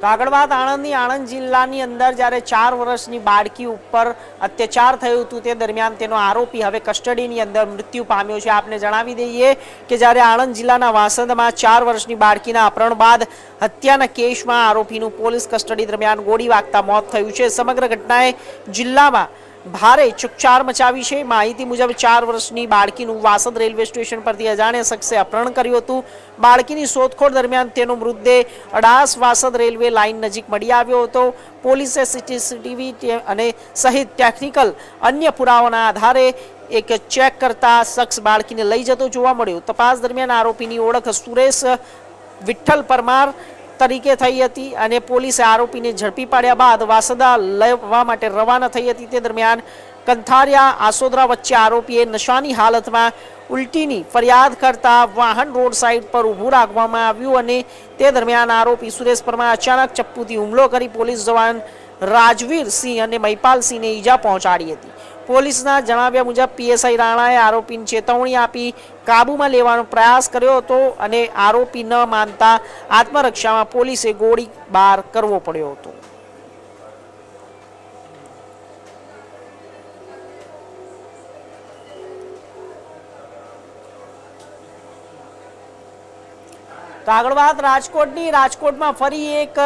તો આગળ વાત આણંદ જિલ્લાની અંદર જ્યારે 4 વર્ષની બાળકી ઉપર અત્યાચાર થયું હતું તે દરમિયાન તેનો આરોપી હવે કસ્ટડીની અંદર મૃત્યુ પામ્યો છે। આપને જણાવી દઈએ કે જ્યારે આણંદ જિલ્લાના વાસદમાં 4 વર્ષની બાળકીના અપહરણ બાદ હત્યાના કેસમાં આરોપીનું પોલીસ કસ્ટડી દરમિયાન ગોળી વાગતા મોત થયું છે। સમગ્ર ઘટનાએ જિલ્લામાં ભારે ચકચાર મચાવી છે। માહિતી મુજબ 4 વર્ષની બાળકીનું વાસદ રેલવે સ્ટેશન પરથી અજાણ્યા શખ્સે અપહરણ કર્યું હતું। બાળકીની શોધખોળ દરમિયાન તેનો મૃતદેહ અડાસ વાસદ રેલવે લાઇન નજીક મળી આવ્યો હતો। પોલીસે સીસીટીવી અને સહિત ટેકનિકલ અન્ય પુરાવાના આધારે એક ચેક કરતા શખ્સ બાળકીને લઈ જતો જોવા મળ્યો। તપાસ દરમિયાન આરોપીની ઓળખ સુરેશ વિઠ્ઠલ પરમાર તરીકે થઈ હતી અને પોલીસે આરોપીને ઝડપી પાડ્યા બાદ વાસદા લેવા માટે રવાના થઈ હતી। તે દરમિયાન કંથારિયા આસોદરા વચ્ચે આરોપીએ નશાની હાલતમાં ઉલટીની ફરિયાદ કરતા વાહન રોડ સાઇડ પર ઊભું રાખવામાં આવ્યું અને તે દરમિયાન આરોપી સુરેશ પરમાર અચાનક ચપ્પુથી હુમલો કરી પોલીસ જવાન રાજવીર સિંહ અને મહિપાલસિંહને ઈજા પહોંચાડી હતી। પોલીસના જણાવ્યા મુજબ પીએસઆઈ રાણાએ આરોપીને ચેતવણી આપી કાબૂમાં લેવાનો પ્રયાસ કર્યો હતો અને આરોપી ન માનતા આત્મરક્ષામાં પોલીસે ગોળીબાર કરવો પડ્યો હતો। તો આગળ વાત રાજકોટની। રાજકોટમાં ફરી એક